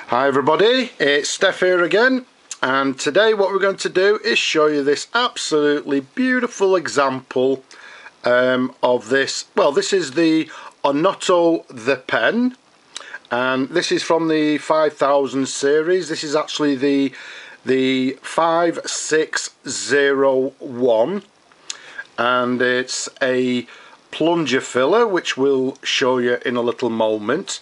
Hi everybody, it's Steph here again, and today what we're going to do is show you this absolutely beautiful example of this. Well, this is the Onoto The Pen, and this is from the 5000 series. This is actually the 5601, and it's a plunger filler, which we'll show you in a little moment.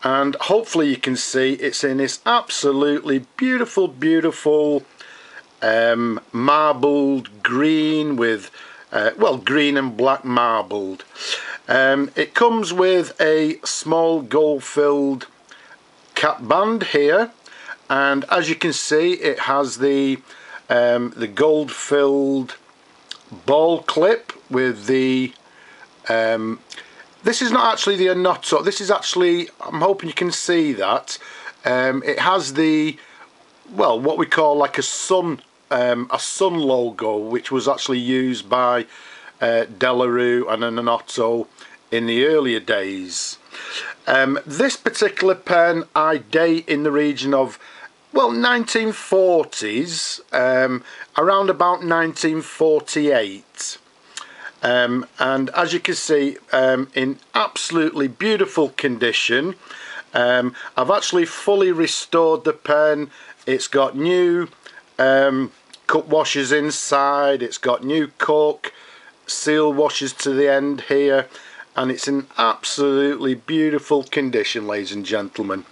And hopefully you can see it's in this absolutely beautiful marbled green with well, green and black marbled. It comes with a small gold filled cap band here, and as you can see it has the gold filled ball clip with the this is not actually the Onoto, this is actually, I'm hoping you can see that, it has the, well, what we call like a sun logo, which was actually used by Delarue and Onoto in the earlier days. This particular pen I date in the region of, well, 1940s, around about 1948. And as you can see, in absolutely beautiful condition. I've actually fully restored the pen. It's got new cup washers inside, it's got new cork seal washers to the end here, and it's in absolutely beautiful condition, ladies and gentlemen.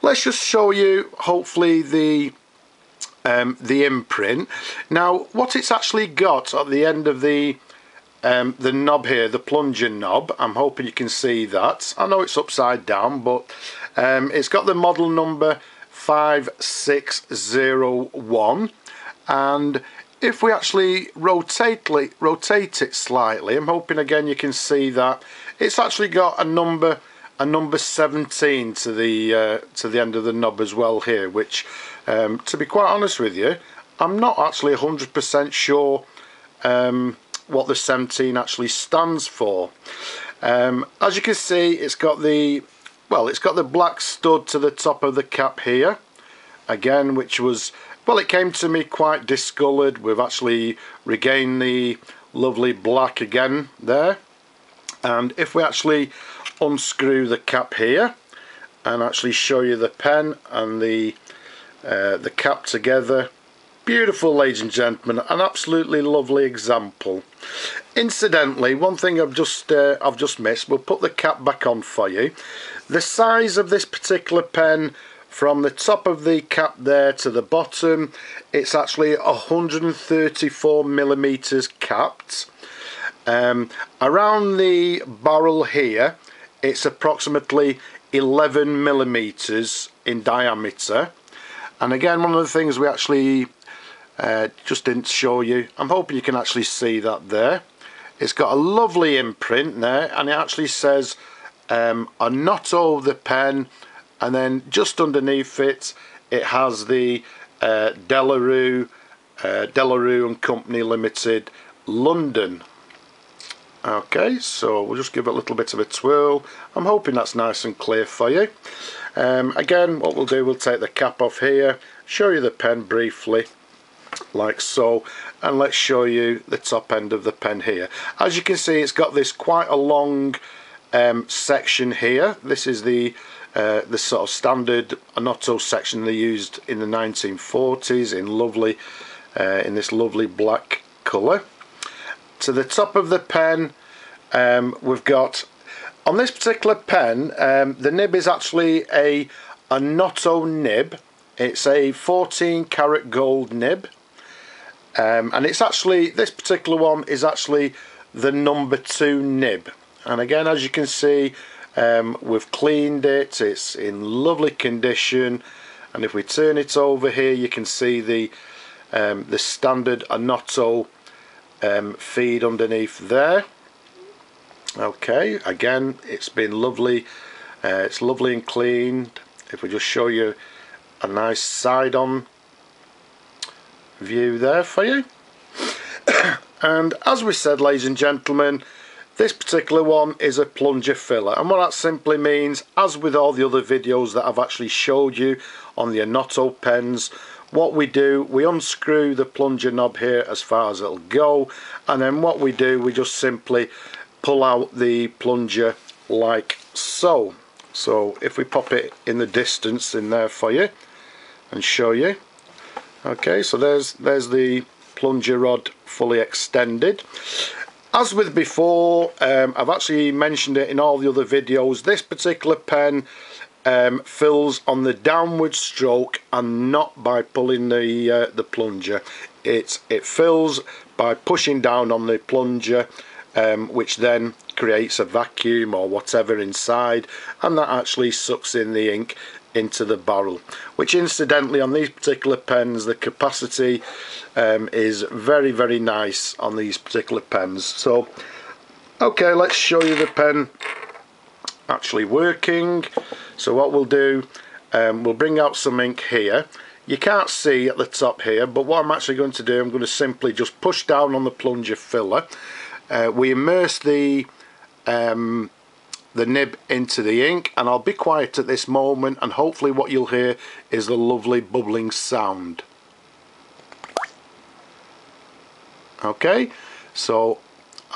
Let's just show you hopefully the imprint. Now what it's actually got at the end of the knob here, the plunger knob, I'm hoping you can see that. I know it's upside down, but it's got the model number 5601, and if we actually rotate it slightly, I'm hoping again you can see that it's actually got a number 17 to the end of the knob as well here, which to be quite honest with you, I'm not actually 100% sure what the 17 actually stands for. As you can see, it's got the, well, it's got the black stud to the top of the cap here again, which was, well, it came to me quite discoloured. We've actually regained the lovely black again there. And if we actually unscrew the cap here and actually show you the pen and the cap together, beautiful, ladies and gentlemen, an absolutely lovely example. Incidentally, one thing I've just missed, we'll put the cap back on for you. The size of this particular pen, from the top of the cap there to the bottom, it's actually 134 millimeters capped. Around the barrel here, it's approximately 11 millimeters in diameter. And again, one of the things we actually just didn't show you, I'm hoping you can actually see that there. It's got a lovely imprint there, and it actually says Onoto The Pen, and then just underneath it, it has the Delarue and Company Limited, London. Okay, so we'll just give it a little bit of a twirl. I'm hoping that's nice and clear for you. Again, what we'll do, we'll take the cap off here, show you the pen briefly, like so, and let's show you the top end of the pen here. As you can see, it's got this quite a long section here. This is the sort of standard Onoto section they used in the 1940s in lovely, in this lovely black colour. To the top of the pen, we've got, on this particular pen, the nib is actually a Onoto nib. It's a 14 karat gold nib, and it's actually, this particular one is actually the number 2 nib. And again, as you can see, we've cleaned it, it's in lovely condition, and if we turn it over here, you can see the standard Onoto feed underneath there. Okay, again, it's been lovely, it's lovely and cleaned. If we just show you a nice side-on view there for you. And as we said, ladies and gentlemen, this particular one is a plunger filler, and what that simply means, as with all the other videos that I've actually showed you on the Onoto pens, what we do, we unscrew the plunger knob here as far as it'll go, and then what we do, we just simply pull out the plunger like so. So if we pop it in the distance in there for you and show you. Okay, so there's the plunger rod fully extended. As with before, I've actually mentioned it in all the other videos, this particular pen fills on the downward stroke and not by pulling the plunger. It fills by pushing down on the plunger, which then creates a vacuum or whatever inside, and that actually sucks in the ink into the barrel, which incidentally on these particular pens the capacity is very, very nice on these particular pens. So okay, let's show you the pen actually working. So what we'll do, we'll bring out some ink here. You can't see at the top here, but what I'm actually going to do, I'm going to simply just push down on the plunger filler. We immerse the nib into the ink, and I'll be quiet at this moment, and hopefully what you'll hear is the lovely bubbling sound. Okay, so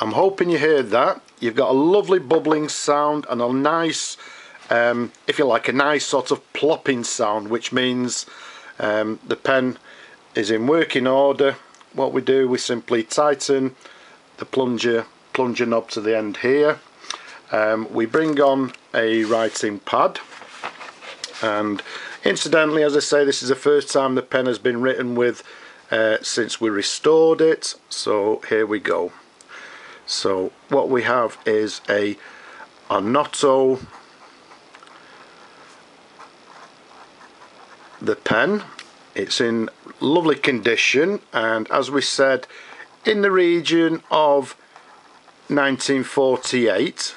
I'm hoping you heard that. You've got a lovely bubbling sound and a nice, if you like, a nice sort of plopping sound, which means the pen is in working order. What we do, we simply tighten the plunger knob to the end here. We bring on a writing pad, and incidentally, as I say, this is the first time the pen has been written with since we restored it. So here we go. So what we have is a Onoto The Pen. It's in lovely condition, and as we said, in the region of 1948.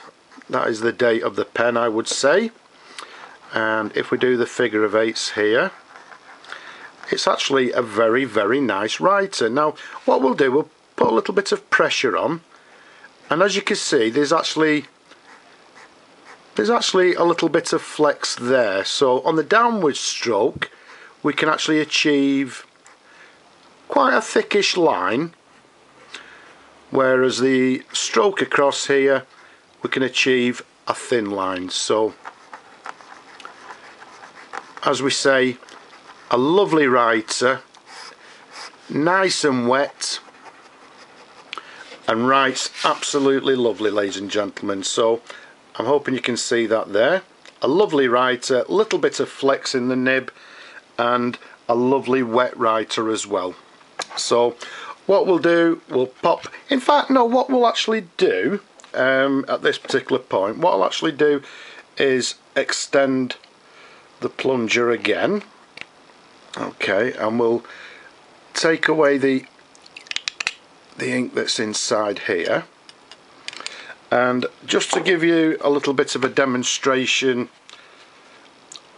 That is the date of the pen, I would say. And if we do the figure of eights here, it's actually a very, very nice writer. Now what we'll do, we'll put a little bit of pressure on, and as you can see, there's actually a little bit of flex there. So on the downward stroke we can actually achieve quite a thickish line, whereas the stroke across here we can achieve a thin line. So as we say, a lovely writer, nice and wet, and writes absolutely lovely, ladies and gentlemen. So I'm hoping you can see that there. A lovely writer, little bit of flex in the nib, and a lovely wet writer as well. So what we'll do, we'll pop, in fact no, what we'll actually do at this particular point, what I'll actually do is extend the plunger again. Okay, and we'll take away the ink that's inside here, and just to give you a little bit of a demonstration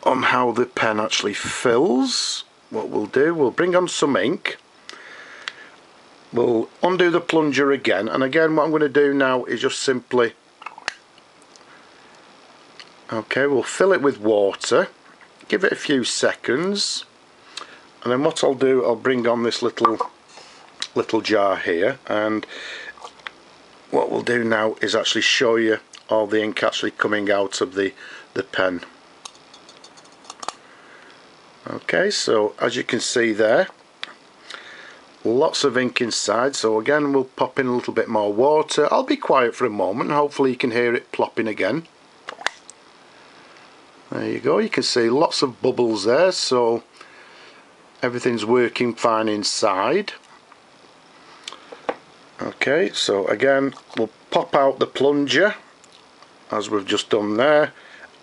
on how the pen actually fills, what we'll do, we'll bring on some ink, we'll undo the plunger again, and again what I'm going to do now is just simply, okay, we'll fill it with water, give it a few seconds, and then what I'll do, I'll bring on this little jar here, and what we'll do now is actually show you all the ink actually coming out of the pen. Okay, so as you can see there, lots of ink inside. So again, we'll pop in a little bit more water. I'll be quiet for a moment, hopefully you can hear it plopping again. There you go, you can see lots of bubbles there, so everything's working fine inside. Okay, so again, we'll pop out the plunger as we've just done there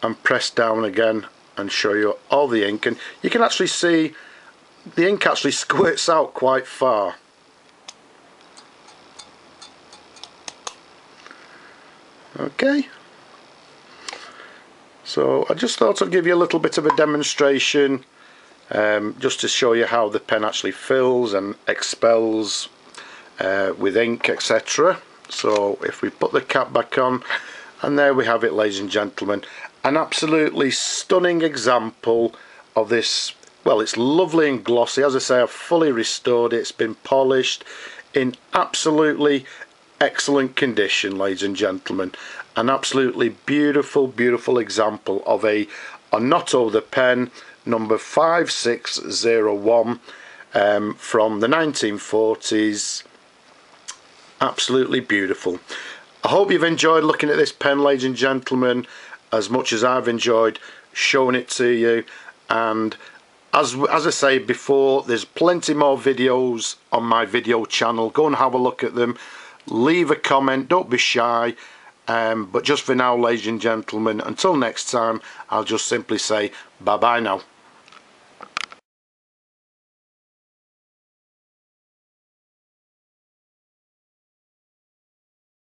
and press down again and show you all the ink, and you can actually see the ink actually squirts out quite far. Okay, so I just thought I'd give you a little bit of a demonstration just to show you how the pen actually fills and expels with ink, etc. So if we put the cap back on, and there we have it, ladies and gentlemen, an absolutely stunning example of this. Well, it's lovely and glossy. As I say, I've fully restored it. It's been polished in absolutely excellent condition, ladies and gentlemen. An absolutely beautiful, beautiful example of a Onoto The Pen number 5601 from the 1940s. Absolutely beautiful. I hope you've enjoyed looking at this pen, ladies and gentlemen, as much as I've enjoyed showing it to you. And as I say before, there's plenty more videos on my video channel. Go and have a look at them. Leave a comment, don't be shy. But just for now, ladies and gentlemen, until next time, I'll just simply say bye bye now.